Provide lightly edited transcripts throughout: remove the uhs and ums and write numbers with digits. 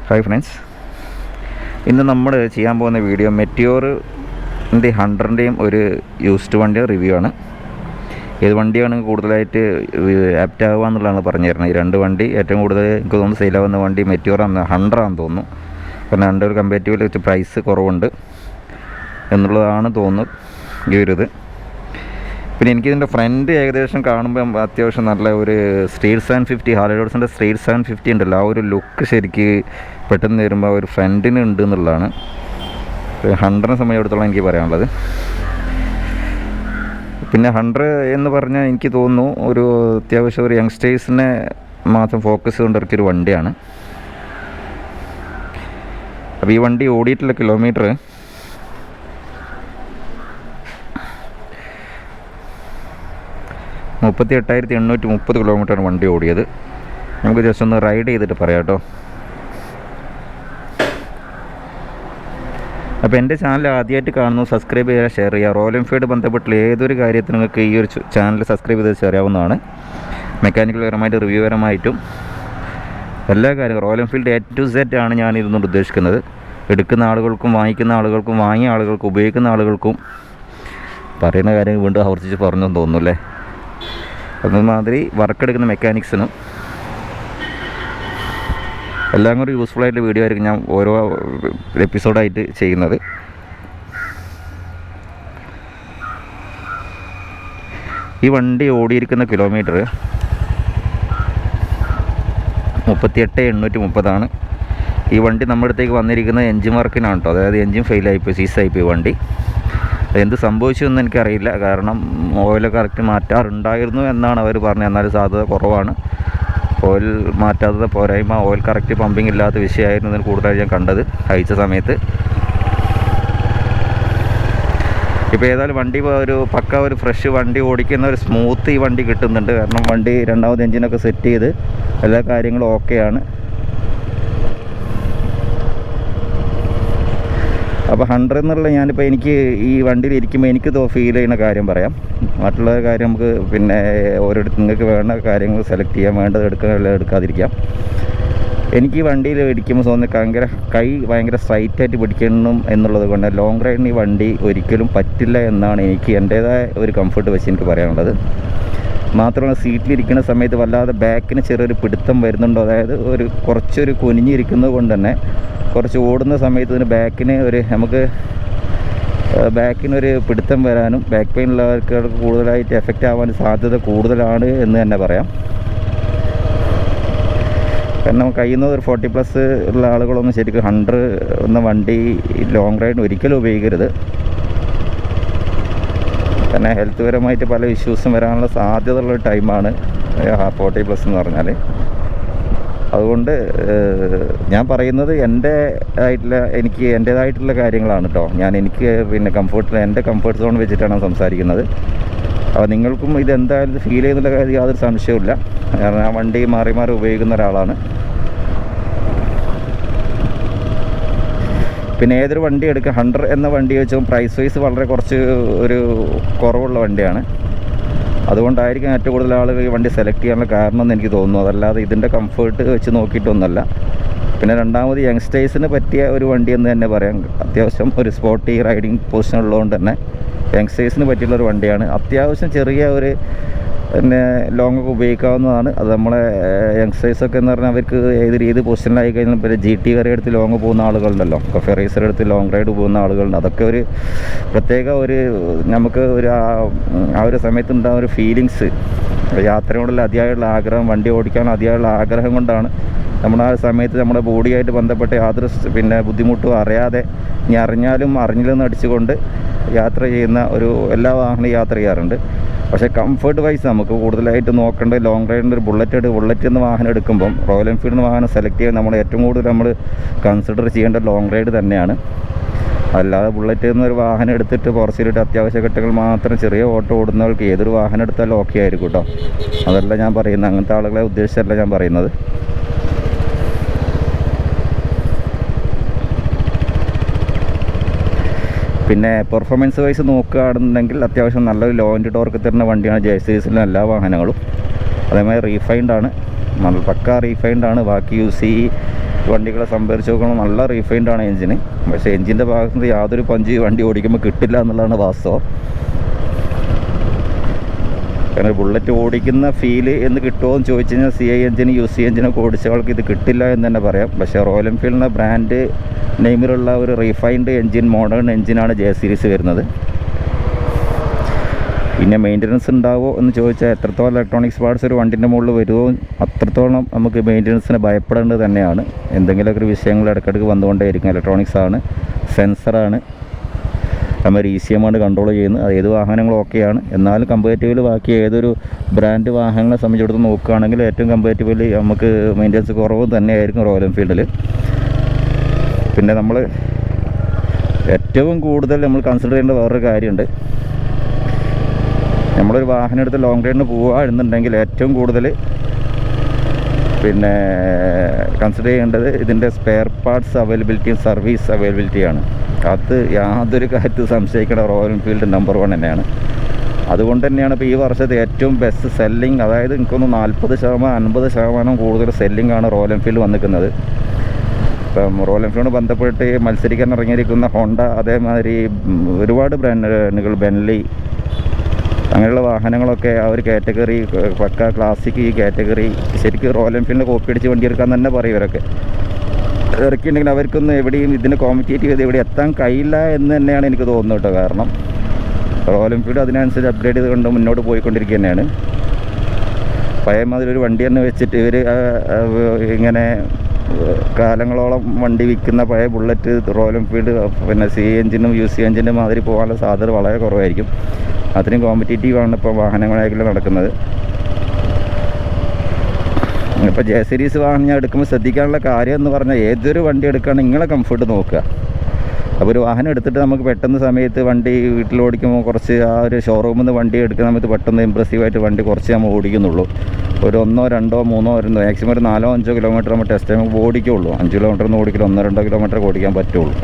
Hi friends, ഇന്ന് നമ്മൾ ചെയ്യാൻ പോകുന്ന വീഡിയോ മെറ്റിയോറിൻ്റെ 100ൻ്റെയും ഒരു യൂസ്ഡ് വണ്ടിയുടെ റിവ്യൂ ആണ്. ഏത് വണ്ടിയാണ് കൂടുതലായിട്ട് ആപ്റ്റ് ആവുക എന്നുള്ളതാണ് പറഞ്ഞു തരുന്നത്. ഈ രണ്ട് വണ്ടി ഏറ്റവും കൂടുതൽ എനിക്ക് തോന്നുന്നു സെയിലാവുന്ന വണ്ടി മെറ്റിയോറാണ്, 100 ആണെന്ന് തോന്നുന്നു. കാരണം 100 കമ്പാരിറ്റീവ്ലി വെച്ച് പ്രൈസ് കുറവുണ്ട് എന്നുള്ളതാണ് തോന്നുന്നു ഈ ഒരു ഇത്. പിന്നെ എനിക്കിതിൻ്റെ ഫ്രണ്ട് ഏകദേശം കാണുമ്പോൾ അത്യാവശ്യം നല്ല ഒരു സ്ട്രീറ്റ് 750 ഹാർലി ഡേവിഡ്സൻ്റെ സ്ട്രീറ്റ് 750 ഉണ്ടല്ലോ, ആ ഒരു ലുക്ക് ശരിക്ക് പെട്ടെന്ന് വരുമ്പോൾ ഒരു ഫ്രണ്ടിന് ഉണ്ട് എന്നുള്ളതാണ് 100നെ സംബന്ധിച്ചിടത്തോളം എനിക്ക് പറയാനുള്ളത്. പിന്നെ 100 എന്ന് പറഞ്ഞാൽ എനിക്ക് തോന്നുന്നു ഒരു അത്യാവശ്യം ഒരു യങ്സ്റ്റേഴ്സിനെ മാത്രം ഫോക്കസ് ചെയ്തുകൊണ്ട് ഇറക്കിയൊരു വണ്ടിയാണ്. അപ്പോൾ ഈ വണ്ടി ഓടിയിട്ടുള്ള കിലോമീറ്റർ 38,830 കിലോമീറ്ററാണ് വണ്ടി ഓടിയത്. നമുക്ക് ജസ്റ്റ് ഒന്ന് റൈഡ് ചെയ്തിട്ട് പറയാം കേട്ടോ. അപ്പോൾ എൻ്റെ ചാനൽ ആദ്യമായിട്ട് കാണുന്നു, സബ്സ്ക്രൈബ് ചെയ്യുക, ഷെയർ ചെയ്യുക. റോയൽ എൻഫീൽഡ് ബന്ധപ്പെട്ടുള്ള ഏതൊരു കാര്യത്തിന് നിങ്ങൾക്ക് ഈ ഒരു ചാനൽ സബ്സ്ക്രൈബ് ചെയ്ത് ചെയ്യാവുന്നതാണ്. മെക്കാനിക്കൽ പരമായിട്ട് റിവ്യൂ പരമായിട്ടും എല്ലാ കാര്യങ്ങളും royal Enfield A to Z ആണ് ഞാൻ ഇതൊന്നുകൊണ്ട് ഉദ്ദേശിക്കുന്നത്. എടുക്കുന്ന ആളുകൾക്കും വാങ്ങിക്കുന്ന ആളുകൾക്കും വാങ്ങിയ ആളുകൾക്കും ഉപയോഗിക്കുന്ന ആളുകൾക്കും പറയുന്ന കാര്യങ്ങൾ വീണ്ടും ആവർത്തിച്ച് പറഞ്ഞെന്ന് തോന്നുന്നു. അതുമാതിരി വർക്കെടുക്കുന്ന മെക്കാനിക്സിനും എല്ലാം കൂടി യൂസ്ഫുള്ളായിട്ട് വീഡിയോ ആയിരിക്കും ഞാൻ ഓരോ എപ്പിസോഡായിട്ട് ചെയ്യുന്നത്. ഈ വണ്ടി ഓടിയിരിക്കുന്ന കിലോമീറ്റർ 38,830 ഈ വണ്ടി നമ്മുടെ അടുത്തേക്ക് വന്നിരിക്കുന്നത് എൻജിൻ വർക്കിനാണ് കേട്ടോ. അതായത് എൻജിൻ ഫെയിലായിപ്പോയി, സീസായിപ്പോയി വണ്ടി. എന്ത് സംഭവിച്ചതെന്ന് എനിക്കറിയില്ല. കാരണം ഓയിൽ കറക്റ്റ് മാറ്റാറുണ്ടായിരുന്നു എന്നാണ് അവർ പറഞ്ഞത്. എന്നാലും സാധ്യത കുറവാണ്. ഓയിൽ മാറ്റാത്തത് പോരായ്മ, ഓയിൽ കറക്റ്റ് പമ്പിങ് ഇല്ലാത്ത വിഷയമായിരുന്നു ഇതിന് കൂടുതലായി ഞാൻ കണ്ടത് അയച്ച സമയത്ത്. ഇപ്പോൾ ഏതായാലും വണ്ടി ഒരു പക്ക ഒരു ഫ്രഷ് വണ്ടി ഓടിക്കുന്ന ഒരു സ്മൂത്ത് ഈ വണ്ടി കിട്ടുന്നുണ്ട്. കാരണം വണ്ടി രണ്ടാമത് എൻജിനൊക്കെ സെറ്റ് ചെയ്ത് എല്ലാ കാര്യങ്ങളും ഓക്കെയാണ്. അപ്പോൾ 100 എന്നുള്ള ഞാനിപ്പോൾ എനിക്ക് ഈ വണ്ടിയിൽ ഇരിക്കുമ്പോൾ എനിക്ക് ഫീൽ ചെയ്യുന്ന കാര്യം പറയാം. മറ്റുള്ള കാര്യം നമുക്ക് പിന്നെ ഓരോരുത്തർ നിങ്ങൾക്ക് വേണ്ട കാര്യങ്ങൾ സെലക്ട് ചെയ്യാൻ, വേണ്ടത് എടുക്കാനുള്ള എടുക്കാതിരിക്കാം. എനിക്ക് ഈ വണ്ടിയിൽ ഇരിക്കുമ്പോൾ തോന്നുന്നത് ഭയങ്കര സ്ട്രൈറ്റായിട്ട് പിടിക്കണം എന്നുള്ളത് കൊണ്ട് ലോങ് റൈഡിന് ഈ വണ്ടി ഒരിക്കലും പറ്റില്ല എന്നാണ് എനിക്ക് എൻ്റേതായ ഒരു കംഫർട്ട് വെച്ച് എനിക്ക് പറയാനുള്ളത്. മാത്രമല്ല സീറ്റിലിരിക്കുന്ന സമയത്ത് വല്ലാതെ ബാക്കിന് ചെറിയൊരു പിടുത്തം വരുന്നുണ്ടോ, അതായത് കുറച്ചൊരു കുനിഞ്ഞിരിക്കുന്നത് കൊണ്ട് തന്നെ കുറച്ച് ഓടുന്ന സമയത്ത് ഇതിന് ബാക്കിനൊരു പിടുത്തം വരാനും ബാക്ക് പെയിൻ ഉള്ളവർക്ക് കൂടുതലായിട്ട് എഫക്റ്റ് ആവാൻ സാധ്യത കൂടുതലാണ് എന്ന് തന്നെ പറയാം. കാരണം കഴിയുന്നത് ഒരു 40+ ഉള്ള ആളുകളൊന്നും ശരിക്കും 100 എന്ന വണ്ടി ലോങ് റൈഡിന് ഒരിക്കലും ഉപയോഗിക്കരുത്. കാരണം ഹെൽത്ത് പരമായിട്ട് പല ഇഷ്യൂസും വരാനുള്ള സാധ്യത ഉള്ളൊരു ടൈമാണ് 40+ എന്ന് പറഞ്ഞാൽ. അതുകൊണ്ട് ഞാൻ പറയുന്നത് എനിക്ക് എൻ്റേതായിട്ടുള്ള കാര്യങ്ങളാണ് കേട്ടോ. എനിക്ക് പിന്നെ എൻ്റെ കംഫർട്ട് സോൺ വെച്ചിട്ടാണ് സംസാരിക്കുന്നത്. അപ്പോൾ നിങ്ങൾക്കും ഇതെന്തായാലും ഫീൽ ചെയ്യുന്നുള്ള കാര്യം യാതൊരു സംശയവുമില്ല. കാരണം ആ വണ്ടി മാറി മാറി ഉപയോഗിക്കുന്ന ഒരാളാണ്. പിന്നെ ഏതൊരു വണ്ടി എടുക്കുക, 100 എന്ന വണ്ടി വെച്ചും പ്രൈസ് വൈസ് വളരെ കുറച്ച് ഒരു കുറവുള്ള വണ്ടിയാണ്. അതുകൊണ്ടായിരിക്കും ഏറ്റവും കൂടുതൽ ആളുകൾ ഈ വണ്ടി സെലക്ട് ചെയ്യാനുള്ള കാരണം എന്ന് എനിക്ക് തോന്നുന്നു. അതല്ലാതെ ഇതിൻ്റെ കംഫർട്ട് വെച്ച് നോക്കിയിട്ടൊന്നുമല്ല. പിന്നെ രണ്ടാമത് യങ്സ്റ്റേഴ്സിന് പറ്റിയ ഒരു വണ്ടി എന്ന് തന്നെ പറയാം. അത്യാവശ്യം ഒരു സ്പോർട്ടി റൈഡിങ് പൊസിഷൻ ഉള്ളതുകൊണ്ട് തന്നെ യങ്സ്റ്റേഴ്സിന് പറ്റിയുള്ളൊരു വണ്ടിയാണ്. അത്യാവശ്യം ചെറിയ ഒരു പിന്നെ ലോങ്ങൊക്കെ ഉപയോഗിക്കാവുന്നതാണ്. അത് നമ്മളെ യങ്സ്റ്റേഴ്സൊക്കെ എന്ന് പറഞ്ഞാൽ അവർക്ക് ഏത് പൊസിഷനിലായി കഴിഞ്ഞാൽ പിന്നെ GT വരെ എടുത്ത് ലോങ് പോകുന്ന ആളുകളുണ്ടല്ലോ, കഫേ റേസർ എടുത്ത് ലോങ് റൈഡ് പോകുന്ന ആളുകളുണ്ട്. അതൊക്കെ ഒരു പ്രത്യേക നമുക്ക് ആ ഒരു സമയത്തുണ്ടാകുന്ന ഒരു ഫീലിങ്സ്, യാത്രയോടുള്ള അതിയായുള്ള ആഗ്രഹം, വണ്ടി ഓടിക്കാനുള്ള അതിയായുള്ള ആഗ്രഹം കൊണ്ടാണ് നമ്മൾ ആ സമയത്ത് നമ്മുടെ ബോഡിയായിട്ട് ബന്ധപ്പെട്ട് യാതൊരു പിന്നെ ബുദ്ധിമുട്ടും അറിയാതെ, ഇനി അറിഞ്ഞാലും അറിഞ്ഞില്ലെന്ന് അടിച്ചുകൊണ്ട് യാത്ര ചെയ്യുന്ന എല്ലാ വാഹനവും യാത്ര ചെയ്യാറുണ്ട്. പക്ഷേ കംഫർട്ട് വൈസ് നമുക്ക് കൂടുതലായിട്ട് നോക്കേണ്ടത് ലോങ് റൈഡിൻ്റെ ഒരു ബുള്ളറ്റ് എന്ന വാഹനം എടുക്കുമ്പം റോയൽ എൻഫീൽഡ് വാഹനം സെലക്ട് ചെയ്യാൻ നമ്മൾ ഏറ്റവും കൂടുതൽ നമ്മൾ കൺസിഡർ ചെയ്യേണ്ട ലോങ് റൈഡ് തന്നെയാണ്. അല്ലാതെ ബുള്ളറ്റ് എന്നൊരു വാഹനം എടുത്തിട്ട് പുറത്തിലിട്ട് അത്യാവശ്യ ഘട്ടങ്ങൾ മാത്രം ചെറിയ ഓട്ടോ ഓടുന്നവർക്ക് ഏതൊരു വാഹനം എടുത്താലും ഓക്കെ ആയിരിക്കും കേട്ടോ. അതല്ല ഞാൻ പറയുന്നത്, അങ്ങനത്തെ ആളുകളെ ഉദ്ദേശിച്ചല്ല ഞാൻ പറയുന്നത്. പിന്നെ പെർഫോമൻസ് വൈസ് നോക്കുകയാണെന്നുണ്ടെങ്കിൽ അത്യാവശ്യം നല്ലൊരു ലോ എൻഡ് ടോർക്ക് തരുന്ന വണ്ടിയാണ് ജേഴ്സീസിലെ എല്ലാ വാഹനങ്ങളും. അതേമാതിരി റീഫൈൻഡ് ആണ്, നല്ല പക്ക റീഫൈൻഡ് ആണ്. ബാക്കി വണ്ടികളെ സംഭരിച്ച് നോക്കുമ്പോൾ നല്ല റീഫൈൻഡാണ് എഞ്ചിന്. പക്ഷേ എഞ്ചിൻ്റെ ഭാഗത്ത് നിന്ന് യാതൊരു പഞ്ച് വണ്ടി ഓടിക്കുമ്പോൾ കിട്ടില്ല എന്നുള്ളതാണ് വാസ്തവം. കാരണം ബുള്ളറ്റ് ഓടിക്കുന്ന ഫീല് എന്ന് കിട്ടുമോ എന്ന് ചോദിച്ചു കഴിഞ്ഞാൽ CI എഞ്ചിന് UC എഞ്ചിനൊക്കെ ഓടിച്ചവർക്ക് ഇത് കിട്ടില്ല എന്ന് തന്നെ പറയാം. പക്ഷേ റോയൽ എൻഫീൽഡിൻ്റെ ബ്രാൻഡ് നെയിമിലുള്ള ഒരു റീഫൈൻഡ് എഞ്ചിൻ, മോഡേൺ എഞ്ചിനാണ് J സീരീസ് വരുന്നത്. പിന്നെ മെയിൻ്റനൻസ് ഉണ്ടാവുമോ എന്ന് ചോദിച്ചാൽ എത്രത്തോളം ഇലക്ട്രോണിക്സ് പാർട്സ് ഒരു വണ്ടിൻ്റെ മുകളിൽ വരുമോ അത്രത്തോളം നമുക്ക് മെയിൻ്റനൻസിന് ഭയപ്പെടേണ്ടത് തന്നെയാണ്. എന്തെങ്കിലുമൊക്കെ ഒരു വിഷയങ്ങൾ ഇടയ്ക്കിടയ്ക്ക് വന്നുകൊണ്ടേയിരിക്കും. ഇലക്ട്രോണിക്സാണ്, സെൻസറാണ്, നമ്മൾ ECM ആണ് കൺട്രോൾ ചെയ്യുന്നത്. അത് ഏത് വാഹനങ്ങളും ഓക്കെയാണ്. എന്നാലും കമ്പാരിറ്റീവ്ലി ബാക്കി ഏതൊരു ബ്രാൻഡ് വാഹനങ്ങളെ സംബന്ധിച്ചിടത്തോളം നോക്കുകയാണെങ്കിൽ ഏറ്റവും കമ്പാരിറ്റീവ്ലി നമുക്ക് മെയിൻ്റനൻസ് കുറവ് തന്നെയായിരിക്കും റോയൽ എൻഫീൽഡിൽ. പിന്നെ നമ്മൾ ഏറ്റവും കൂടുതൽ നമ്മൾ കൺസിഡർ ചെയ്യേണ്ട വേറൊരു കാര്യമുണ്ട്. നമ്മളൊരു വാഹനം എടുത്ത് ലോങ് റൈഡിന് പോവുക എന്നുണ്ടെങ്കിൽ ഏറ്റവും കൂടുതൽ പിന്നെ കൺസിഡർ ചെയ്യേണ്ടത് ഇതിൻ്റെ സ്പെയർ പാർട്സ് അവൈലബിലിറ്റിയും സർവീസ് അവൈലബിലിറ്റിയാണ്. അത് യാതൊരു കാര്യത്തിൽ സംശയിക്കേണ്ട റോയൽ എൻഫീൽഡ് നമ്പർ 1 തന്നെയാണ്. അതുകൊണ്ട് തന്നെയാണ് ഇപ്പോൾ ഈ വർഷത്തെ ഏറ്റവും ബെസ്റ്റ് സെല്ലിങ്, അതായത് എനിക്കൊന്ന് 40% കൂടുതൽ സെല്ലിംഗ് ആണ് റോയൽ എൻഫീൽഡ് വന്നിരിക്കുന്നത്. ഇപ്പം റോയൽ എൻഫീൽഡിനോട് ബന്ധപ്പെട്ട് മത്സരിക്കാൻ ഇറങ്ങിയിരിക്കുന്ന ഹോണ്ട, അതേമാതിരി ഒരുപാട് ബ്രാൻഡുകൾ, ബെൻലി, അങ്ങനെയുള്ള വാഹനങ്ങളൊക്കെ ആ ഒരു കാറ്റഗറി പക്ക ക്ലാസിക്, ഈ കാറ്റഗറി ശരിക്കും റോയൽ എൻഫീൽഡിൻ്റെ കോപ്പി അടിച്ച് വണ്ടി എടുക്കാൻ തന്നെ പറയും ഇവരൊക്കെ. ഇറക്കിയിട്ടുണ്ടെങ്കിൽ അവർക്കൊന്നും എവിടെയും ഇതിന് കോമ്പറ്റേറ്റീവ് ചെയ്ത് എവിടെ എത്താൻ കഴിയില്ല എന്ന് തന്നെയാണ് എനിക്ക് തോന്നുന്നത് കേട്ടോ. കാരണം റോയൽ എൻഫീൽഡ് അതിനനുസരിച്ച് അപ്ഗ്രേഡ് ചെയ്തുകൊണ്ട് മുന്നോട്ട് പോയിക്കൊണ്ടിരിക്കുക തന്നെയാണ്. പഴയ മാതിരി ഒരു വണ്ടി തന്നെ വെച്ചിട്ട് ഇവർ ഇങ്ങനെ കാലങ്ങളോളം വണ്ടി വിൽക്കുന്ന പഴയ ബുള്ളറ്റ് റോയൽ എൻഫീൽഡ് പിന്നെ CI എഞ്ചിനും UC എഞ്ചിൻ്റെ മാതിരി പോകാനുള്ള സാധ്യത വളരെ കുറവായിരിക്കും. അത്രയും കോമ്പറ്റേറ്റീവാണ് ഇപ്പോൾ വാഹനങ്ങളായിട്ടുള്ള നടക്കുന്നത്. ഇപ്പോൾ J സീരീസ് വാഹനം ഞാൻ എടുക്കുമ്പോൾ ശ്രദ്ധിക്കാനുള്ള കാര്യം എന്ന് പറഞ്ഞാൽ ഏതൊരു വണ്ടി എടുക്കുകയാണെങ്കിൽ നിങ്ങളെ കംഫർട്ട് നോക്കുക. അപ്പോൾ ഒരു വാഹനം എടുത്തിട്ട് നമുക്ക് പെട്ടെന്ന് സമയത്ത് വണ്ടി വീട്ടിൽ ഓടിക്കുമ്പോൾ കുറച്ച് ആ ഒരു ഷോറൂമിൽ നിന്ന് വണ്ടി എടുക്കുന്ന സമയത്ത് പെട്ടെന്ന് ഇമ്പ്രസീവായിട്ട് വണ്ടി കുറച്ച് നമ്മൾ ഓടിക്കുന്നുള്ളൂ. ഒരു 1, 2, 3 മാക്സിമം ഒരു 4, 5 കിലോമീറ്റർ നമ്മൾ ടെസ്റ്റ് ടൈം ഓടിക്കുള്ളൂ. 5 കിലോമീറ്ററൊന്നും ഓടിക്കില്ല, 1, 2 കിലോമീറ്റർ ഓടിക്കാൻ പറ്റുള്ളൂ.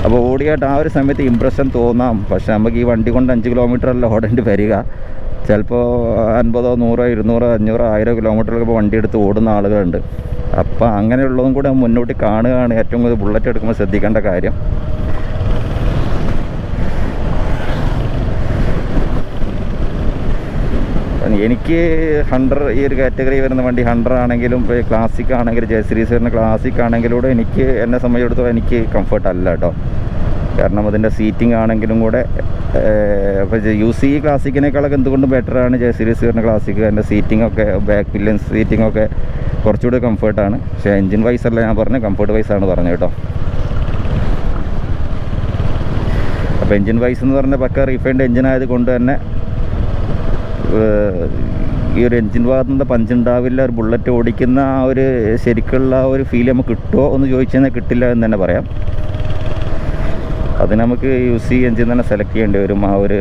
അപ്പോൾ ഓടിയായിട്ട് ആ ഒരു സമയത്ത് ഇമ്പ്രഷൻ തോന്നാം. പക്ഷേ നമുക്ക് ഈ വണ്ടി കൊണ്ട് 5 കിലോമീറ്ററല്ല ഓടേണ്ടി വരിക. ചിലപ്പോൾ 50, 100, 200, 500, 1000 കിലോമീറ്ററൊക്കെ വണ്ടി എടുത്ത് ഓടുന്ന ആളുകളുണ്ട്. അപ്പോൾ അങ്ങനെയുള്ളതും കൂടെ മുന്നോട്ട് കാണുകയാണ് ഏറ്റവും കൂടുതൽ ബുള്ളറ്റ് എടുക്കുമ്പോൾ ശ്രദ്ധിക്കേണ്ട കാര്യം. എനിക്ക് ഹണ്ടർ, ഈ ഒരു കാറ്റഗറി വരുന്ന വണ്ടി ഹണ്ടർ ആണെങ്കിലും ക്ലാസിക് ആണെങ്കിലും J സീരീസ് വരുന്ന ക്ലാസിക് ആണെങ്കിലൂടെ എന്നെ സംബന്ധിച്ചിടത്തോളം എനിക്ക് കംഫർട്ട് അല്ല കേട്ടോ. കാരണം അതിൻ്റെ സീറ്റിംഗ് ആണെങ്കിലും കൂടെ ഇപ്പോൾ UC ക്ലാസിക്കിനേക്കാളൊക്കെ എന്തുകൊണ്ടും ബെറ്ററാണ് J സീരീസ് വരുന്ന ക്ലാസിക്. അതിൻ്റെ സീറ്റിങ്ങൊക്കെ, ബാക്ക് പില്ലൻ സീറ്റിങ്ങൊക്കെ കുറച്ചുകൂടി കംഫർട്ടാണ്. പക്ഷേ എൻജിൻ വൈസ് അല്ല ഞാൻ പറഞ്ഞത്, കംഫർട്ട് വൈസാണ് പറഞ്ഞത് കേട്ടോ. അപ്പോൾ എൻജിൻ വൈസ് എന്ന് പറഞ്ഞാൽ പക്ക റീഫൈൻഡ് എൻജിൻ ആയതുകൊണ്ട് തന്നെ ഈ ഒരു എൻജിൻ ഭാഗത്തു നിന്ന് പഞ്ചുണ്ടാവില്ല. ഒരു ബുള്ളറ്റ് ഓടിക്കുന്ന ആ ഒരു ശരിക്കുള്ള ആ ഒരു ഫീൽ നമുക്ക് കിട്ടുമോ എന്ന് ചോദിച്ചു കഴിഞ്ഞാൽ കിട്ടില്ല എന്ന് തന്നെ പറയാം. അത് നമുക്ക് UC എൻജിൻ തന്നെ സെലക്ട് ചെയ്യേണ്ടി വരും. ആ ഒരു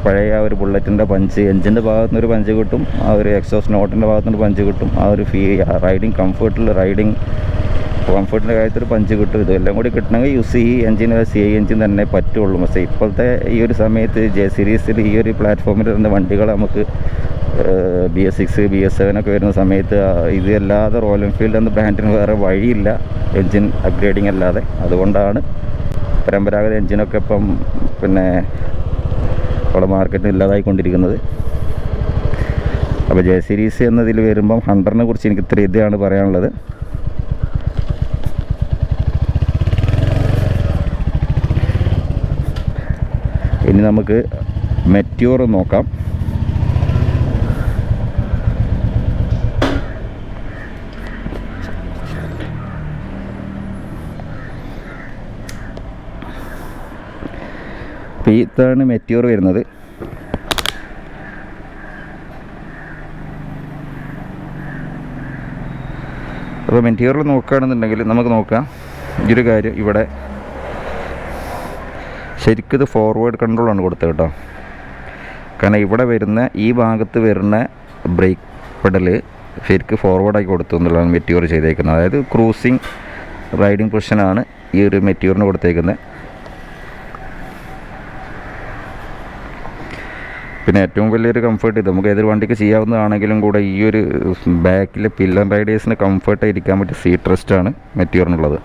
പഴയ ആ ഒരു ബുള്ളറ്റിൻ്റെ പഞ്ച്, എൻജിൻ്റെ ഭാഗത്തുനിന്നൊരു പഞ്ച് കിട്ടും, ആ ഒരു എക്സോസ്റ്റ് നോട്ടിൻ്റെ ഭാഗത്തുനിന്ന് പഞ്ച് കിട്ടും, ആ ഒരു റൈഡിങ് കംഫർട്ടിൻ്റെ കാര്യത്തിൽ പഞ്ച് കിട്ടും. ഇതെല്ലാം കൂടി കിട്ടണമെങ്കിൽ UC എൻജിൻ, CI എൻജിൻ തന്നെ പറ്റുള്ളൂ. പക്ഷേ ഇപ്പോഴത്തെ ഈ ഒരു സമയത്ത് J സീരീസിൽ ഈ ഒരു പ്ലാറ്റ്ഫോമിൽ വരുന്ന വണ്ടികൾ നമുക്ക് BS6, BS7 ഒക്കെ വരുന്ന സമയത്ത് ഇത് അല്ലാതെ റോയൽ എൻഫീൽഡ് എന്ന ബ്രാൻഡിന് വേറെ വഴിയില്ല എൻജിൻ അപ്ഗ്രേഡിങ് അല്ലാതെ. അതുകൊണ്ടാണ് പരമ്പരാഗത എൻജിനൊക്കെ ഇപ്പം പിന്നെ നമ്മുടെ മാർക്കറ്റിൽ ഇല്ലാതായിക്കൊണ്ടിരിക്കുന്നത്. അപ്പോൾ J സീരീസ് എന്നതിൽ വരുമ്പം ഹണ്ടറിനെ കുറിച്ച് എനിക്ക് ഇത്ര ഇതാണ് പറയാനുള്ളത്. ഇനി നമുക്ക് മെറ്റ്യൂർ നോക്കാം. അപ്പോൾ ഇതാണ് മെറ്റ്യൂർ വരുന്നത്. അപ്പോൾ മെറ്റ്യൂറിൽ നോക്കുകയാണെന്നുണ്ടെങ്കിൽ നമുക്ക് നോക്കാം ഈ ഒരു കാര്യം. ഇവിടെ ശരിക്കും ഇത് ഫോർവേഡ് കൺട്രോളാണ് കൊടുത്തത് കേട്ടോ. കാരണം ഇവിടെ വരുന്ന ഈ ഭാഗത്ത് വരുന്ന ബ്രേക്ക് പെഡൽ ശരിക്കും ഫോർവേഡാക്കി കൊടുത്തു എന്നുള്ളതാണ് മെറ്റ്യൂർ ചെയ്തേക്കുന്നത്. അതായത് ക്രൂസിങ് റൈഡിങ് പൊസിഷനാണ് ഈ ഒരു മെറ്റ്യൂറിന് കൊടുത്തേക്കുന്നത്. പിന്നെ ഏറ്റവും വലിയൊരു കംഫർട്ട് ഇത് നമുക്ക് ഏതൊരു വണ്ടിക്ക് ചെയ്യാവുന്നതാണെങ്കിലും കൂടെ ഈ ഒരു ബാക്കിലെ പില്ലർ റൈഡേഴ്സിന് കംഫർട്ടായി ഇരിക്കാൻ പറ്റിയ സീറ്റ് റെസ്റ്റാണ് മെറ്റിയോറിനുള്ളത്.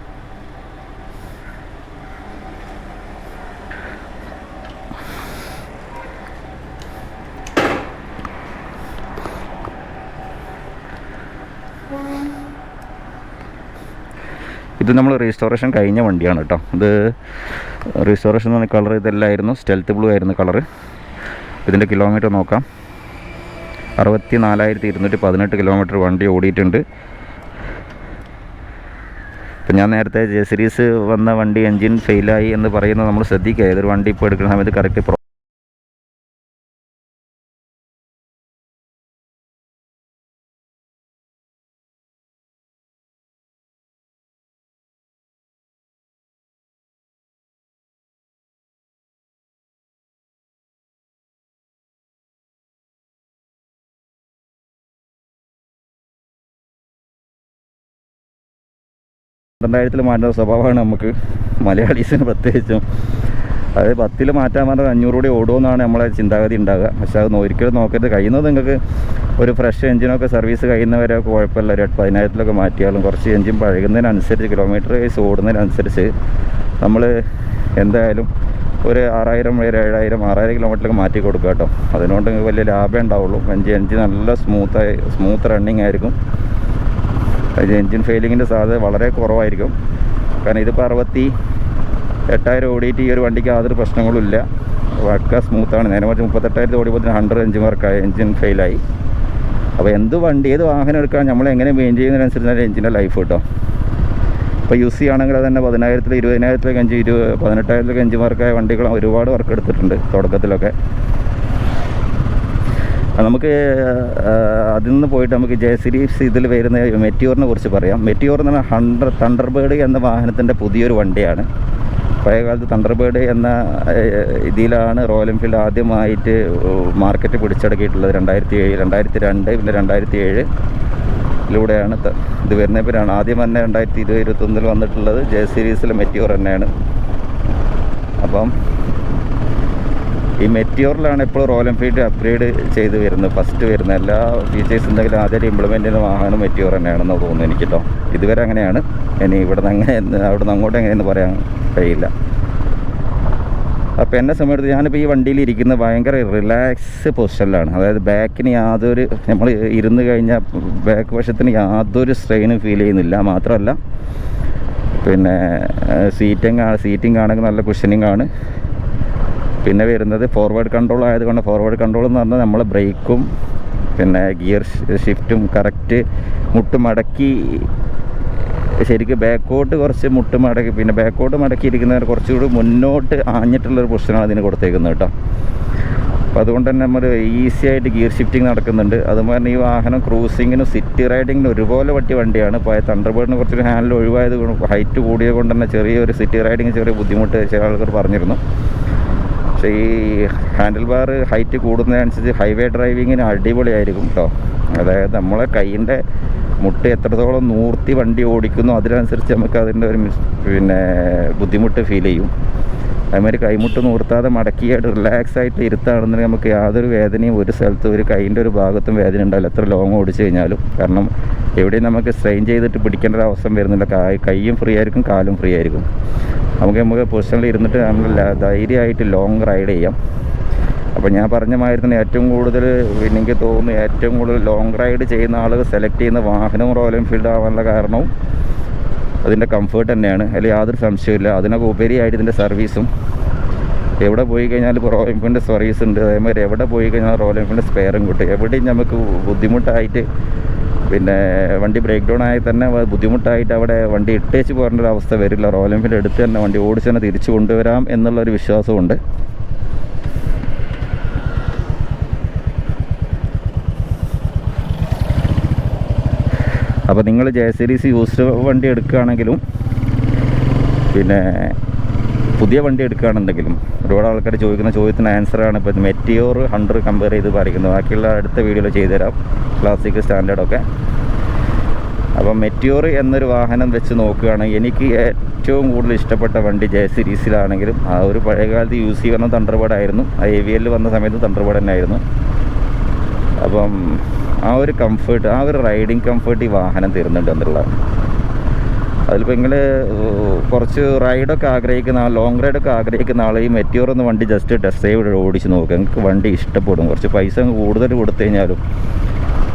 ഇത് നമ്മൾ റീസ്റ്റോറേഷൻ കഴിഞ്ഞ വണ്ടിയാണ് കേട്ടോ. ഇത് റീസ്റ്റോറേഷൻ എന്ന് പറഞ്ഞ കളർ ഇതെല്ലായിരുന്നു, സ്റ്റെൽത്ത് ബ്ലൂ ആയിരുന്നു കളറ്. ഇതിൻ്റെ കിലോമീറ്റർ നോക്കാം. 64,218 കിലോമീറ്റർ വണ്ടി ഓടിയിട്ടുണ്ട്. ഇപ്പം ഞാൻ നേരത്തെ ജെ സീരീസ് വന്ന വണ്ടി എൻജിൻ ഫെയിലായി എന്ന് പറയുന്നത് നമ്മൾ ശ്രദ്ധിക്കുക. ഏതൊരു വണ്ടി ഇപ്പോൾ എടുക്കുന്ന സമയത്ത് കറക്റ്റ് മാറ്റേണ്ട സ്വഭാവമാണ് നമുക്ക് മലയാളീസിന് പ്രത്യേകിച്ചും. അതായത് 10 മാറ്റാൻ പറഞ്ഞാൽ 500 കൂടി ഓടുമെന്നാണ് നമ്മളെ ചിന്താഗതി ഉണ്ടാകുക. പക്ഷേ അത് ഒരിക്കലും നോക്കരുത്. കഴിയുന്നത് നിങ്ങൾക്ക് ഒരു ഫ്രഷ് എഞ്ചിനൊക്കെ സർവീസ് കഴിയുന്നവരെ കുഴപ്പമില്ല, ഒരു 10,000 മാറ്റിയാലും കുറച്ച് എഞ്ചിൻ പഴകുന്നതിനനുസരിച്ച് കിലോമീറ്റർ ഓടുന്നതിനനുസരിച്ച് നമ്മൾ എന്തായാലും ഒരു 6,000 7,000 കിലോമീറ്ററിലൊക്കെ മാറ്റി കൊടുക്കുക കേട്ടോ. അതിനോണ്ട് നിങ്ങൾക്ക് വലിയ ലാഭമേ ഉണ്ടാവുള്ളൂ. എഞ്ചിൻ നല്ല സ്മൂത്ത് റണ്ണിങ് ആയിരിക്കും. എൻജിൻ ഫെയിലിങ്ങിൻ്റെ സാധ്യത വളരെ കുറവായിരിക്കും. കാരണം ഇതിപ്പോൾ 68,000 ഓടിയിട്ട് ഈ ഒരു വണ്ടിക്ക് യാതൊരു പ്രശ്നങ്ങളും ഇല്ല, വക്ക സ്മൂത്താണ്. നേരെ മറിച്ച് 38,000 ഓടിയപ്പോൾ 100 എഞ്ചിൻ വർക്കായി, എൻജിൻ ഫെയിലായി. അപ്പോൾ ഏത് വാഹനം എടുക്കാൻ നമ്മൾ എങ്ങനെ മെയിൻ ചെയ്യുന്നതിനനുസരിച്ചാണ് എഞ്ചിൻ്റെ ലൈഫ് കേട്ടോ. ഇപ്പോൾ യൂസ് ചെയ്യുകയാണെങ്കിൽ തന്നെ 10,000 20,000 എഞ്ചിൻ 18,000 എഞ്ചിൻ വർക്കായ വണ്ടികൾ ഒരുപാട് വർക്ക് എടുത്തിട്ടുണ്ട് തുടക്കത്തിലൊക്കെ. നമുക്ക് അതിൽ നിന്ന് പോയിട്ട് നമുക്ക് ജെ സീരീസ് ഇതിൽ വരുന്ന മെറ്റിയോറിനെ കുറിച്ച് പറയാം. മെറ്റിയോർ എന്ന് പറഞ്ഞാൽ തണ്ടർബേർഡ് എന്ന വാഹനത്തിൻ്റെ പുതിയൊരു വണ്ടിയാണ്. പഴയകാലത്ത് തണ്ടർബേർഡ് എന്ന ഇതിലാണ് റോയൽ എൻഫീൽഡ് ആദ്യമായിട്ട് മാർക്കറ്റ് പിടിച്ചടക്കിയിട്ടുള്ളത്. 2007, 2002 പിന്നെ 2007 ഇത് വരുന്നപ്പോഴാണ്. ആദ്യം തന്നെ 2020-21 വന്നിട്ടുള്ളത് ജെ സീരീസിലെ മെറ്റിയോർ തന്നെയാണ്. അപ്പം ഈ മെറ്റിയോറിലാണ് ഇപ്പോൾ റോയൽ എൻഫീൽഡ് അപ്ഗ്രേഡ് ചെയ്ത് വരുന്നത്. ഫസ്റ്റ് വരുന്ന എല്ലാ ഫീച്ചേഴ്സ് എന്തെങ്കിലും ആദ്യമായിട്ട് ഇംപ്ലിമെൻ്റ് ചെയ്യുന്ന വാഹനം മെറ്റിയോർ തന്നെയാണെന്ന് തോന്നുന്നു എനിക്ക് കേട്ടോ. ഇതുവരെ അങ്ങനെയാണ്. ഇനി അവിടെ നിന്ന് അങ്ങോട്ട് എങ്ങനെയെന്ന് പറയാൻ കഴിയില്ല. അപ്പോൾ എന്നെ സംബന്ധിച്ച് ഞാനിപ്പോൾ ഈ വണ്ടിയിൽ ഇരിക്കുന്നത് ഭയങ്കര റിലാക്സ് പൊസിഷനിലാണ്. അതായത് ബാക്കിന് യാതൊരു, നമ്മൾ ഇരുന്ന് കഴിഞ്ഞാൽ ബാക്ക് വശത്തിന് യാതൊരു സ്ട്രെയിനും ഫീൽ ചെയ്യുന്നില്ല. മാത്രമല്ല പിന്നെ സീറ്റിംഗ് ആണെങ്കിൽ നല്ല കുഷനിങ് ആണ്. പിന്നെ വരുന്നത് ഫോർവേഡ് കൺട്രോൾ ആയതുകൊണ്ട്, ഫോർവേഡ് കൺട്രോൾ എന്ന് പറഞ്ഞാൽ നമ്മളെ ബ്രേക്കും പിന്നെ ഗിയർ ഷിഫ്റ്റും കറക്റ്റ് മുട്ട് മടക്കി, ശരിക്കും ബാക്കോട്ട് കുറച്ച് മുട്ട് മടക്കി, പിന്നെ ബാക്കോട്ട് മടക്കിയിരിക്കുന്നവർ കുറച്ചുകൂടി മുന്നോട്ട് ആഞ്ഞിട്ടുള്ളൊരു പൊസിഷനാണ് ഇതിന് കൊടുത്തേക്കുന്നത് കേട്ടോ. അപ്പോൾ അതുകൊണ്ട് തന്നെ നമ്മൾ ഈസി ആയിട്ട് ഗിയർ ഷിഫ്റ്റിംഗ് നടക്കുന്നുണ്ട്. അതുപോലെ തന്നെ ഈ വാഹനം ക്രൂസിങ്ങിനും സിറ്റി റൈഡിങ്ങിനും ഒരുപോലെ പറ്റിയ വണ്ടിയാണ്. ഇപ്പോൾ തണ്ടർബേർഡിന് കുറച്ചൊരു ഹാൻഡിൽ ഒഴിവായത് ഹൈറ്റ് കൂടിയത് കൊണ്ട് തന്നെ ചെറിയൊരു സിറ്റി റൈഡിങ് ചെറിയ ബുദ്ധിമുട്ട് ചില ആൾക്കാർ പറഞ്ഞിരുന്നു. പക്ഷേ ഈ ഹാൻഡിൽ ബാർ ഹൈറ്റ് കൂടുന്നതനുസരിച്ച് ഹൈവേ ഡ്രൈവിങ്ങിന് അടിപൊളിയായിരിക്കും കേട്ടോ. അതായത് നമ്മളെ കൈയിൻ്റെ മുട്ട് എത്രത്തോളം നൂർത്തി വണ്ടി ഓടിക്കുന്നു അതിനനുസരിച്ച് നമുക്ക് അതിൻ്റെ ഒരു ബുദ്ധിമുട്ട് ഫീൽ ചെയ്യും. അതുമാതിരി കൈമുട്ട് നൂർത്താതെ മടക്കിയായിട്ട് റിലാക്സ് ആയിട്ട് ഇരുത്താണെന്നുണ്ടെങ്കിൽ നമുക്ക് യാതൊരു വേദനയും ഒരു സ്ഥലത്തും ഒരു കൈയിൻ്റെ ഒരു ഭാഗത്തും വേദന ഉണ്ടാവില്ല എത്ര ലോങ് ഓടിച്ചു കഴിഞ്ഞാലും. കാരണം എവിടെയും നമുക്ക് സ്ട്രെയിൻ ചെയ്തിട്ട് പിടിക്കേണ്ട ഒരു അവസ്ഥ വരുന്നില്ല. കൈയും ഫ്രീ ആയിരിക്കും, കാലും ഫ്രീ ആയിരിക്കും. നമുക്ക് പൊസിഷനിൽ ഇരുന്നിട്ട് നമ്മൾ ധൈര്യമായിട്ട് ലോങ് റൈഡ് ചെയ്യാം. അപ്പോൾ ഞാൻ പറഞ്ഞ മാതിരി തന്നെ ഏറ്റവും കൂടുതൽ എനിക്ക് തോന്നുന്നു ഏറ്റവും കൂടുതൽ ലോങ് റൈഡ് ചെയ്യുന്ന ആളുകൾ സെലക്ട് ചെയ്യുന്ന വാഹനവും റോയൽ എൻഫീൽഡ് ആവാനുള്ള കാരണവും അതിൻ്റെ കംഫേർട്ട് തന്നെയാണ്. അതിൽ യാതൊരു സംശയമില്ല. അതിനൊക്കെ ഉപരിയായിട്ട് ഇതിൻ്റെ സർവീസും, എവിടെ പോയി കഴിഞ്ഞാൽ ഇപ്പോൾ റോയൽ എൻഫീൽഡിൻ്റെ സർവീസ് ഉണ്ട്. അതേമാതിരി എവിടെ പോയി കഴിഞ്ഞാൽ റോയൽ എൻഫീൽഡിൻ്റെ സ്പെയറും കിട്ടും. എവിടെയും നമുക്ക് ബുദ്ധിമുട്ടായിട്ട് വണ്ടി ബ്രേക്ക് ഡൗൺ ആയി തന്നെ ബുദ്ധിമുട്ടായിട്ട് അവിടെ വണ്ടി ഇട്ടേച്ച് പോകേണ്ട ഒരു അവസ്ഥ വരില്ല. റോയൽ എൻഫീൽഡ് എടുത്ത് തന്നെ വണ്ടി ഓടിച്ച് തന്നെ തിരിച്ചു കൊണ്ടുവരാം എന്നുള്ളൊരു വിശ്വാസമുണ്ട്. അപ്പോൾ നിങ്ങൾ ജെ സീരീസ് യൂസ്ഡ് വണ്ടി എടുക്കുകയാണെങ്കിലും പുതിയ വണ്ടി എടുക്കുകയാണെന്നുണ്ടെങ്കിലും ഒരുപാട് ആൾക്കാർ ചോദിക്കുന്ന ചോദ്യത്തിന് ആൻസറാണ് ഇപ്പോൾ മെറ്റിയോർ 100 കമ്പയർ ചെയ്ത് പറയുന്നത്. ബാക്കിയുള്ള അടുത്ത വീഡിയോയിൽ ചെയ്തുതരാം, ക്ലാസിക് സ്റ്റാൻഡേർഡൊക്കെ. അപ്പം മെറ്റിയോർ എന്നൊരു വാഹനം വെച്ച് നോക്കുകയാണെങ്കിൽ എനിക്ക് ഏറ്റവും കൂടുതൽ ഇഷ്ടപ്പെട്ട വണ്ടി ജെ സീരീസിലാണെങ്കിലും ആ ഒരു പഴയകാലത്ത് യൂസ് ചെയ്യുന്ന തണ്ടർബേർഡ് ആയിരുന്നു. ആ AVL വന്ന സമയത്ത് തണ്ടർബേർഡ് തന്നെ ആയിരുന്നു. അപ്പം ആ ഒരു കംഫേർട്ട്, ആ ഒരു റൈഡിങ് കംഫേർട്ട് ഈ വാഹനം തരുന്നുണ്ട് എന്നുള്ളതാണ്. അതിലിപ്പോൾ നിങ്ങൾ കുറച്ച് റൈഡൊക്കെ ആഗ്രഹിക്കുന്ന ലോങ് റൈഡൊക്കെ ആഗ്രഹിക്കുന്ന ആൾ ഈ മെറ്റിയോർ എന്ന വണ്ടി ജസ്റ്റ് ടെസ്റ്റ് ഡ്രൈവ് ഓടിച്ച് നോക്കുക. നിങ്ങൾക്ക് വണ്ടി ഇഷ്ടപ്പെടും. കുറച്ച് പൈസ കൂടുതൽ കൊടുത്തു കഴിഞ്ഞാലും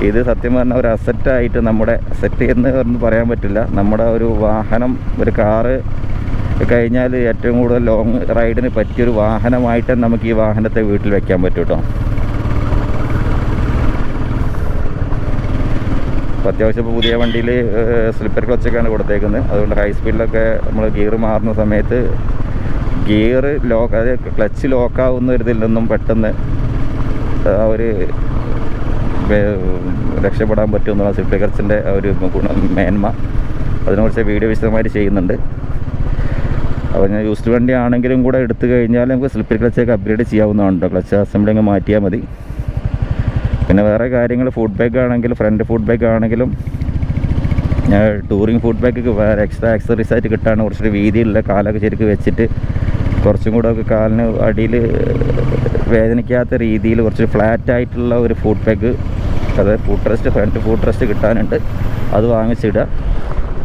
ഇത് സത്യം പറഞ്ഞാൽ ഒരു അസറ്റായിട്ട്, നമ്മുടെ അസറ്റ് എന്ന് പറയാൻ പറ്റില്ല, നമ്മുടെ ഒരു വാഹനം, ഒരു കാറ് കഴിഞ്ഞാൽ ഏറ്റവും കൂടുതൽ ലോങ് റൈഡിന് പറ്റിയൊരു വാഹനമായിട്ട് നമുക്ക് ഈ വാഹനത്തെ വീട്ടിൽ വെക്കാൻ പറ്റും കേട്ടോ. അത്യാവശ്യം ഇപ്പോൾ പുതിയ വണ്ടിയിൽ സ്ലിപ്പർ ക്ലച്ചൊക്കെയാണ് കൊടുത്തേക്കുന്നത്. അതുകൊണ്ട് ഹൈ സ്പീഡിലൊക്കെ നമ്മൾ ഗിയർ മാറുന്ന സമയത്ത് ഗിയർ ലോക്ക്, അതായത് ക്ലച്ച് ലോക്കാവുന്ന ഒരു ഇതിൽ നിന്നും പെട്ടെന്ന് ആ ഒരു രക്ഷപ്പെടാൻ പറ്റുമെന്നുള്ള സ്ലിപ്പർ ക്ലച്ചിൻ്റെ ഒരു മേന്മ, അതിനെക്കുറിച്ച് വീഡിയോ വിശദമായിട്ട് ചെയ്യുന്നുണ്ട്. അപ്പോൾ ഞാൻ യൂസ്ഡ് വണ്ടി ആണെങ്കിലും കൂടെ എടുത്തു കഴിഞ്ഞാൽ നമുക്ക് സ്ലിപ്പർ ക്ലച്ചൊക്കെ അപ്ഗ്രേഡ് ചെയ്യാവുന്നതാണ്. ക്ലച്ച് അസംബ്ലി അങ്ങ് മാറ്റിയാൽ മതി. പിന്നെ വേറെ കാര്യങ്ങൾ, ഫുഡ് ബാഗ് ആണെങ്കിലും ഫ്രണ്ട് ഫുഡ് ബാഗ് ആണെങ്കിലും ടൂറിങ് ഫുഡ് ബാഗ് വേറെ എക്സ്ട്രാ ആക്സറീസ് ആയിട്ട് കിട്ടാണ് കുറച്ചൊരു വീതിയുള്ള കാലൊക്കെ ശരിക്കും വെച്ചിട്ട് കുറച്ചും കൂടെ ഒക്കെ കാലിന് അടിയിൽ വേദനിക്കാത്ത രീതിയിൽ കുറച്ച് ഫ്ലാറ്റ് ആയിട്ടുള്ള ഒരു ഫുഡ് ബാഗ്, അതായത് foot rest, front foot rest കിട്ടാനുണ്ട്. അത് വാങ്ങിച്ചിടുക.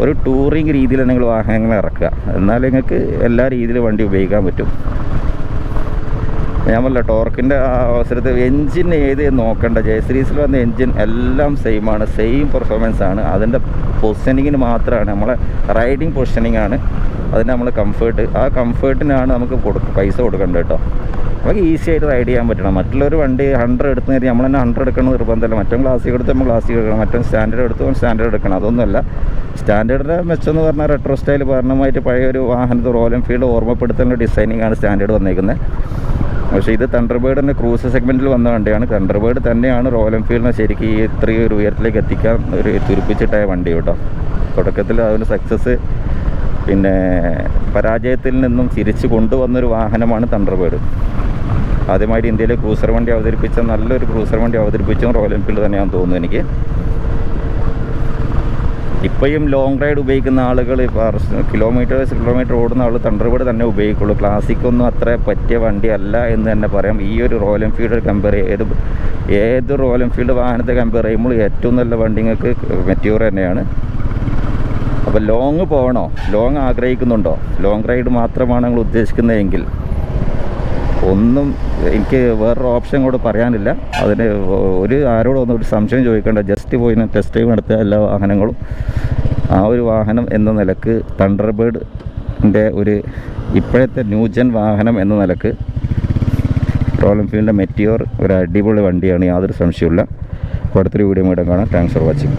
ഒരു ടൂറിങ് രീതിയിൽ നിങ്ങൾ വാഹനങ്ങൾ ഇറക്കുക. എന്നാൽ നിങ്ങൾക്ക് എല്ലാ രീതിയിലും വണ്ടി ഉപയോഗിക്കാൻ പറ്റും. ഞാൻ പറഞ്ഞില്ല, ടോർക്കിൻ്റെ അവസരത്തിൽ എൻജിൻ ഏത് നോക്കേണ്ട. ജെ സീരീസിൽ വന്ന എൻജിൻ എല്ലാം സെയിമാണ്, സെയിം പെർഫോമൻസ് ആണ്. അതിൻ്റെ പൊസിഷനിങ്ങിന് മാത്രമാണ്, നമ്മളെ റൈഡിങ് പൊസിഷനിങ് ആണ് അതിന് നമ്മൾ കംഫേർട്ട്. ആ കംഫേർട്ടിനാണ് നമുക്ക് പൈസ കൊടുക്കേണ്ടത് കേട്ടോ. നമുക്ക് ഈസി ആയിട്ട് റൈഡ് ചെയ്യാൻ പറ്റണം. മറ്റുള്ളൊരു വണ്ടി 100 എടുത്തു കഴിഞ്ഞാൽ നമ്മൾ തന്നെ 100 എടുക്കണം നിർബന്ധമല്ല. മറ്റും ക്ലാസ്സിൽ എടുത്ത് നമ്മൾ ക്ലാസ്സിൽ എടുക്കണം, മറ്റും സ്റ്റാൻഡേർഡ് എടുത്ത് സ്റ്റാൻഡേർഡ് എടുക്കണം. അതൊന്നുമല്ല. സ്റ്റാൻഡേർഡിൻ്റെ മെച്ചം എന്ന് പറഞ്ഞാൽ റെട്രോ സ്റ്റൈൽ പൂർണ്ണമായിട്ട് പഴയ ഒരു വാഹനത്തിൽ റോയൽ എൻഫീൽഡ് ഓർമ്മപ്പെടുത്തുന്ന ഡിസൈനിങ് ആണ് സ്റ്റാൻഡേർഡ് വന്നേക്കുന്നത്. പക്ഷേ ഇത് തണ്ടർബേർഡിൻ്റെ ക്രൂസ് സെഗ്മെൻറ്റിൽ വന്ന വണ്ടിയാണ്. തണ്ടർബേർഡ് തന്നെയാണ് റോയൽ എൻഫീൽഡിനെ ശരിക്കും ഈ ഇത്രയും ഒരു ഉയരത്തിലേക്ക് എത്തിക്കാൻ ഒരു തുരുപ്പിച്ചിട്ടായ വണ്ടി കേട്ടോ. തുടക്കത്തിൽ അതിന് സക്സസ്, പിന്നെ പരാജയത്തിൽ നിന്നും തിരിച്ചു കൊണ്ടുവന്നൊരു വാഹനമാണ് തണ്ടർബേർഡ്. ആദ്യമായിട്ട് ഇന്ത്യയിലെ ക്രൂസർ വണ്ടി അവതരിപ്പിച്ച, നല്ലൊരു ക്രൂസർ വണ്ടി അവതരിപ്പിച്ചും റോയൽ എൻഫീൽഡ് തന്നെയാണെന്ന് തോന്നുന്നു എനിക്ക്. ഇപ്പോഴും ലോങ് റൈഡ് ഉപയോഗിക്കുന്ന ആളുകൾ, കിലോമീറ്റർ ഓടുന്ന ആൾ തണ്ടർബേർഡ് തന്നെ ഉപയോഗിക്കുള്ളൂ. ക്ലാസിക്കൊന്നും അത്ര പറ്റിയ വണ്ടി അല്ല എന്ന് തന്നെ പറയാം. ഈ ഒരു റോയൽ എൻഫീൽഡ് കമ്പയർ ഏത് റോയൽ എൻഫീൽഡ് വാഹനത്തെ കമ്പയർ ചെയ്യുമ്പോൾ ഏറ്റവും നല്ല വണ്ടി നിങ്ങൾക്ക് മെറ്റിയോർ തന്നെയാണ്. അപ്പോൾ ലോങ് പോകണോ, ലോങ് ആഗ്രഹിക്കുന്നുണ്ടോ, ലോങ് റൈഡ് മാത്രമാണ് നിങ്ങൾ ഉദ്ദേശിക്കുന്നതെങ്കിൽ ഒന്നും എനിക്ക് വേറൊരു ഓപ്ഷൻ കൂടെ പറയാനില്ല. അതിന് ആരോടൊന്നും ഒരു സംശയം ചോദിക്കേണ്ട. ജസ്റ്റ് പോയി ടെസ്റ്റ് ഡ്രൈവ് നടത്തിയ എല്ലാ വാഹനങ്ങളും ആ ഒരു വാഹനം എന്ന നിലക്ക് തണ്ടർബേർഡിൻ്റെ ഒരു ഇപ്പോഴത്തെ ന്യൂജൻ വാഹനം എന്ന നിലക്ക് റോയൽ എൻഫീൽഡിൻ്റെ മെറ്റിയോർ ഒരു അടിപൊളി വണ്ടിയാണ്, യാതൊരു സംശയമില്ല. അപ്പോൾ അടുത്തൊരു വീഡിയോ കാണാം. Thanks for watching.